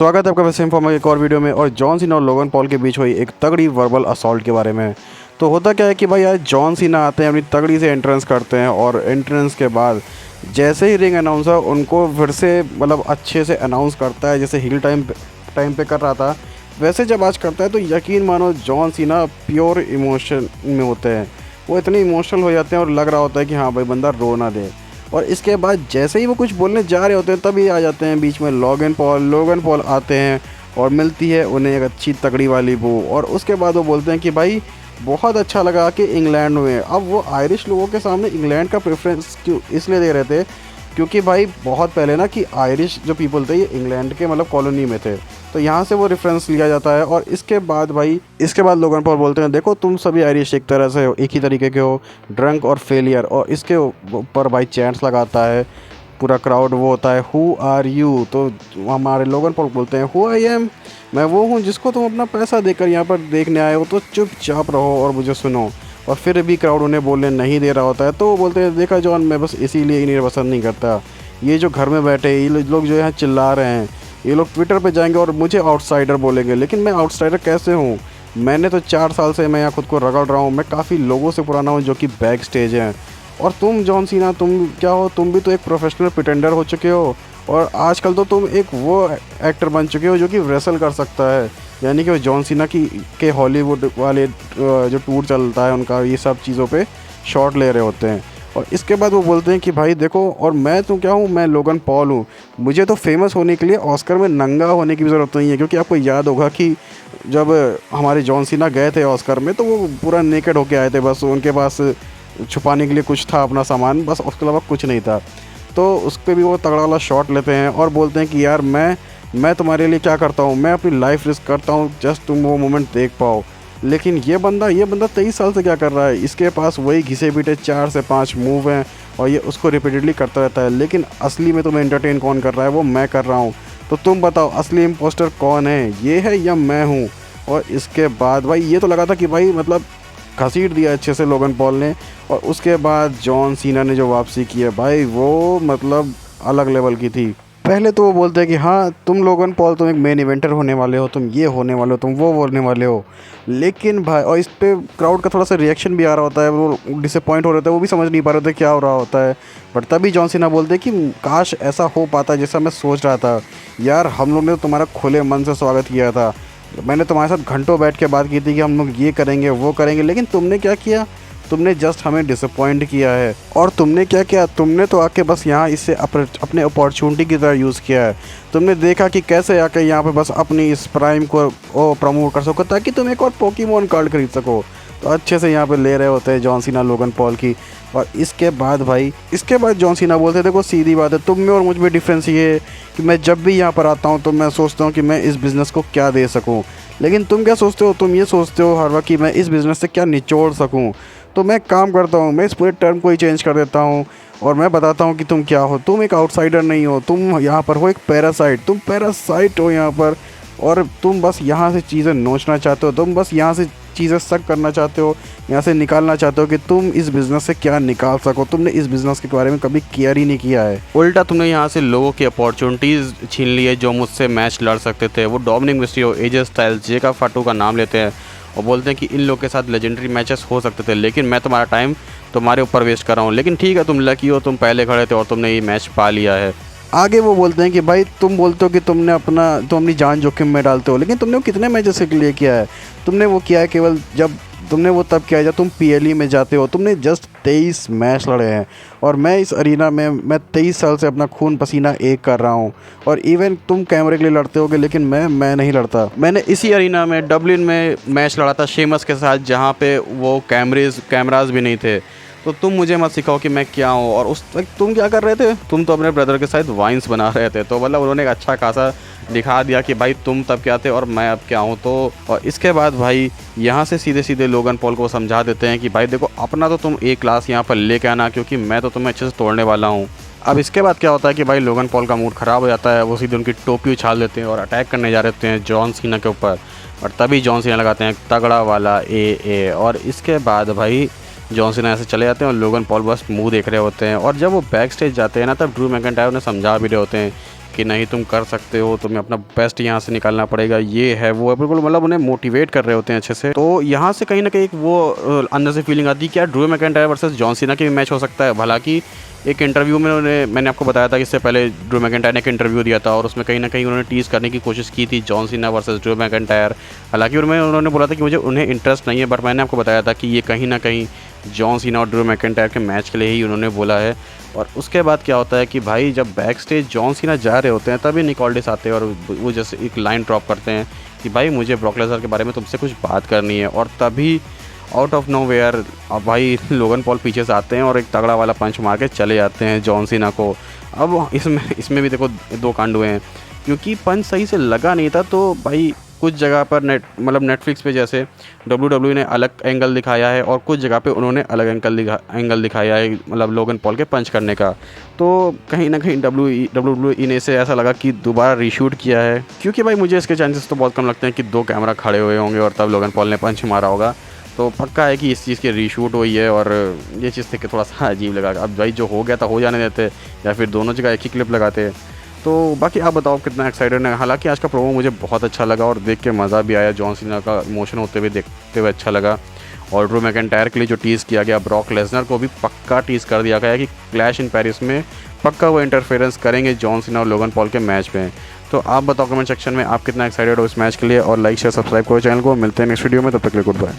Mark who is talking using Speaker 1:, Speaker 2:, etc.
Speaker 1: स्वागत है आपका वैसे फॉर्म एक और वीडियो में। और जॉन सीना और लोगन पॉल के बीच हुई एक तगड़ी वर्बल असॉल्ट के बारे में। तो होता क्या है कि भाई आज जॉन सीना आते हैं, अपनी तगड़ी से एंट्रेंस करते हैं और एंट्रेंस के बाद जैसे ही रिंग अनाउंसर उनको फिर से मतलब अच्छे से अनाउंस करता है, जैसे हिल टाइम पे कर रहा था वैसे जब आज करता है तो यकीन मानो जॉन सीना प्योर इमोशन में होते हैं। वो इतने इमोशनल हो जाते हैं और लग रहा होता है कि हाँ भाई बंदा रो ना दे। और इसके बाद जैसे ही वो कुछ बोलने जा रहे होते हैं तभी आ जाते हैं बीच में लोगन पॉल आते हैं और मिलती है उन्हें एक अच्छी तगड़ी वाली बू। और उसके बाद वो बोलते हैं कि भाई बहुत अच्छा लगा कि इंग्लैंड में। अब वो आयरिश लोगों के सामने इंग्लैंड का प्रेफरेंस क्यों इसलिए दे रहे थे क्योंकि भाई बहुत पहले ना कि आयरिश जो पीपल थे ये इंग्लैंड के मतलब कॉलोनी में थे, तो यहाँ से वो रेफरेंस लिया जाता है। और इसके बाद लोगन पॉल बोलते हैं देखो तुम सभी आयरिश एक तरह से एक ही तरीके के हो, ड्रंक और फेलियर। और इसके ऊपर भाई चैंट्स लगाता है पूरा क्राउड, वो होता है हु आर यू। तो हमारे लोगन पॉल बोलते हैं हु आई एम, मैं वो हूँ जिसको तुम अपना पैसा देकर यहाँ पर देखने आए हो, तो चुपचाप रहो और मुझे सुनो। और फिर भी क्राउड उन्हें बोलने नहीं दे रहा होता है तो वो बोलते हैं देखा जॉन, मैं बस इसीलिए इन्हें पसंद नहीं करता। ये जो घर में बैठे ये लोग जो यहाँ चिल्ला रहे हैं, ये लोग ट्विटर पे जाएंगे और मुझे आउटसाइडर बोलेंगे, लेकिन मैं आउटसाइडर कैसे हूँ? मैंने तो 4 साल से मैं यहाँ खुद को रगड़ रहा हूँ, मैं काफ़ी लोगों से पुराना हूँ जो कि बैक स्टेज हैं। और तुम जॉन सीना तुम क्या हो? तुम भी तो एक प्रोफेशनल प्रिटेंडर हो चुके हो और आजकल तो तुम एक वो एक्टर बन चुके हो जो कि रेसल कर सकता है। यानी कि वो जॉन सीना के हॉलीवुड वाले जो टूर चलता है उनका, ये सब चीज़ों पे शॉट ले रहे होते हैं। और इसके बाद वो बोलते हैं कि भाई देखो, और मैं तो क्या हूँ, मैं लोगन पॉल हूँ, मुझे तो फेमस होने के लिए ऑस्कर में नंगा होने की भी ज़रूरत नहीं है। क्योंकि आपको याद होगा कि जब हमारे जॉन सीना गए थे ऑस्कर में तो वो पूरा नेकेड होके आए थे, बस उनके पास छुपाने के लिए कुछ था अपना सामान, बस उसके अलावा कुछ नहीं था। तो उस पर भी वो तगड़ा वाला शॉट लेते हैं और बोलते हैं कि यार मैं तुम्हारे लिए क्या करता हूँ, मैं अपनी लाइफ रिस्क करता हूँ जस्ट तुम वो मोमेंट देख पाओ। लेकिन ये बंदा 23 साल से क्या कर रहा है? इसके पास वही घिसे पीटे 4 से 5 मूव हैं और ये उसको रिपीटेडली करता रहता है। लेकिन असली में तुम्हें एंटरटेन कौन कर रहा है? वो मैं कर रहा हूँ। तो तुम बताओ असली इम्पोस्टर कौन है, ये है या मैं हूँ? और इसके बाद भाई ये तो लगा था कि भाई मतलब घसीट दिया अच्छे से लोगन पॉल ने। और उसके बाद जॉन सीना ने जो वापसी की है भाई वो मतलब अलग लेवल की थी। पहले तो वो बोलते हैं कि हाँ तुम लोगन पॉल तुम एक मेन इवेंटर होने वाले हो, तुम ये होने वाले हो, तुम वो होने वाले हो। लेकिन भाई और इस पे क्राउड का थोड़ा सा रिएक्शन भी आ रहा होता है, वो डिसअपॉइंट हो रहे थे, वो भी समझ नहीं पा रहे थे क्या हो रहा होता है। बट तभी जॉन सीना बोलते हैं कि काश ऐसा हो पाता जैसा मैं सोच रहा था। यार हम लोग ने तो तुम्हारा खुले मन से स्वागत किया था, मैंने तुम्हारे साथ घंटों बैठ के बात की थी कि हम लोग ये करेंगे वो करेंगे, लेकिन तुमने क्या किया? तुमने जस्ट हमें डिसअपॉइंट किया है। और तुमने क्या किया? तुमने तो आके बस यहाँ इसे अपने अपॉर्चुनिटी की तरह यूज़ किया है। तुमने देखा कि कैसे आके यहाँ पे बस अपनी इस प्राइम को प्रमोट कर सको ताकि तुम एक और पोकेमॉन कार्ड खरीद सको। तो अच्छे से यहाँ पे ले रहे होते हैं जॉन सीना लोगन पॉल की। और इसके बाद जॉन सीना बोलते थे देखो सीधी बात है, तुम में और मुझ में डिफरेंस ये है कि मैं जब भी यहाँ पर आता हूँ तो मैं सोचता हूँ कि मैं इस बिज़नेस को क्या दे सकूँ, लेकिन तुम क्या सोचते हो? तुम ये सोचते हो हर वक्त कि मैं इस बिज़नेस से क्या निचोड़ सकूँ। तो मैं काम करता हूँ, मैं इस पूरे टर्म को ही चेंज कर देता हूँ और मैं बताता हूँ कि तुम क्या हो। तुम एक आउटसाइडर नहीं हो, तुम यहाँ पर हो एक पैरासाइट, तुम पैरासाइट हो यहाँ पर। और तुम बस यहाँ से चीज़ें नोचना चाहते हो, तुम बस यहाँ से चीज़ें सक करना चाहते हो, यहाँ से निकालना चाहते हो कि तुम इस बिज़नेस से क्या निकाल सको। तुमने इस बिज़नेस के बारे में कभी केयर ही नहीं किया है,
Speaker 2: उल्टा तुमने यहाँ से लोगों की अपॉर्चुनिटीज़ छीन ली है जो मुझसे मैच लड़ सकते थे। वो डोमिनिक मिस्टीरियो, एजे स्टाइल्स, जेका फाटू का नाम लेते हैं और बोलते हैं कि इन लोग के साथ लेजेंडरी मैचेस हो सकते थे, लेकिन मैं तुम्हारा टाइम तुम्हारे ऊपर वेस्ट कर रहा हूँ। लेकिन ठीक है, तुम लकी हो, तुम पहले खड़े थे और तुमने ये मैच पा लिया है।
Speaker 1: आगे वो बोलते हैं कि भाई तुम बोलते हो कि तुम अपनी जान जोखिम में डालते हो, लेकिन तुमने वो कितने मैचेस के लिए किया है? तुमने वो किया है केवल जब तुमने वो तब किया है जब तुम पीएलई में जाते हो। तुमने जस्ट 23 मैच लड़े हैं और मैं इस अरीना में मैं 23 साल से अपना खून पसीना एक कर रहा हूँ। और इवन तुम कैमरे के लिए लड़ते होगे लेकिन मैं नहीं लड़ता।
Speaker 2: मैंने इसी अरीना में डबलिन में मैच लड़ा था शेमस के साथ, जहाँ पे वो कैमराज भी नहीं थे। तो तुम मुझे मत सिखाओ कि मैं क्या हूँ। और उस वक्त तुम क्या कर रहे थे? तुम तो अपने ब्रदर के साथ वाइन्स बना रहे थे। तो मतलब उन्होंने एक अच्छा खासा दिखा दिया कि भाई तुम तब क्या थे और मैं अब क्या हूँ। तो और इसके बाद भाई यहाँ से सीधे सीधे लोगन पॉल को समझा देते हैं कि भाई देखो अपना तो तुम एक क्लास यहाँ पर लेके आना, क्योंकि मैं तो तुम्हें अच्छे से तोड़ने वाला हूँ। अब इसके बाद क्या होता है कि भाई लोगन पॉल का मूड ख़राब हो जाता है, वो सीधे उनकी टोपी उछाल देते हैं और अटैक करने जा रहे हैं जॉन सीना के ऊपर। और तभी जॉन सीना लगाते हैं तगड़ा वाला ए। और इसके बाद भाई जॉन सीना ऐसे चले जाते हैं और लोगन पॉल बस मुंह देख रहे होते हैं। और जब वो बैक स्टेज जाते हैं ना, तब ड्रू मैकइंटायर उन्हें समझा भी रहे होते हैं कि नहीं तुम कर सकते हो, तुम्हें अपना बेस्ट यहाँ से निकालना पड़ेगा, ये है वो है, बिल्कुल मतलब उन्हें मोटिवेट कर रहे होते हैं अच्छे से। तो यहाँ से कहीं ना कहीं एक वो अंदर से फीलिंग आती है क्या Drew McIntyre versus John Cena के भी मैच हो सकता है। हालांकि एक इंटरव्यू में मैंने आपको बताया था कि इससे पहले ड्रू मैकिंटायर ने एक इंटरव्यू दिया था और उसमें कहीं ना कहीं उन्होंने टीज़ करने की कोशिश की थी John Cena versus Drew McIntyre. हालांकि उन्होंने बोला था कि मुझे उन्हें इंटरेस्ट नहीं है, बट मैंने आपको बताया था कि ये कहीं ना कहीं जॉन सीना और ड्रू मैकिंटायर के मैच के लिए ही उन्होंने बोला है। और उसके बाद क्या होता है कि भाई जब बैक स्टेज जॉन सीना जा रहे होते हैं तभी निक ऑल्डिस आते हैं और वो जैसे एक लाइन ड्रॉप करते हैं कि भाई मुझे ब्रॉक लेसनर के बारे में तुमसे कुछ बात करनी है। और तभी आउट ऑफ नो वेयर अब भाई लोगन पॉल पीछे से आते हैं और एक तगड़ा वाला पंच मार के चले जाते हैं जॉन सीना को। अब इसमें भी देखो दो कांड हुए हैं, क्योंकि पंच सही से लगा नहीं था। तो भाई कुछ जगह पर नेटफ्लिक्स पे जैसे WWE ने अलग एंगल दिखाया है और कुछ जगह पे उन्होंने अलग एंगल दिखाया है मतलब लोगन पॉल के पंच करने का। तो कहीं ना कहीं WWE ने से ऐसा लगा कि दोबारा रीशूट किया है, क्योंकि भाई मुझे इसके चांसेस तो बहुत कम लगते हैं कि 2 कैमरा खड़े हुए होंगे और तब लोगन पॉल ने पंच मारा होगा। तो पक्का है कि इस चीज़ की रीशूट हुई है और ये चीज़ देख के थोड़ा सा अजीब लगा। अब भाई जो हो गया था हो जाने देते, या फिर दोनों जगह एक ही क्लिप लगाते। तो बाकी आप बताओ कितना एक्साइटेड है। हालांकि आज का प्रोमो मुझे बहुत अच्छा लगा और देख के मज़ा भी आया, जॉन सीना का इमोशन होते हुए देखते हुए अच्छा लगा। और ड्रू मैकिंटायर के लिए जो टीज़ किया गया, ब्रॉक लेसनर को भी पक्का टीज़ कर दिया गया कि क्लैश इन पेरिस में पक्का वो इंटरफेरेंस करेंगे जॉन सीना और लोगन पॉल के मैच में। तो आप बताओ कमेंट सेक्शन में आप कितना एक्साइटेड हो इस मैच के लिए, और लाइक शेयर सब्सक्राइब करो चैनल को। मिलते हैं नेक्स्ट वीडियो में, तब तक के लिए गुड बाय।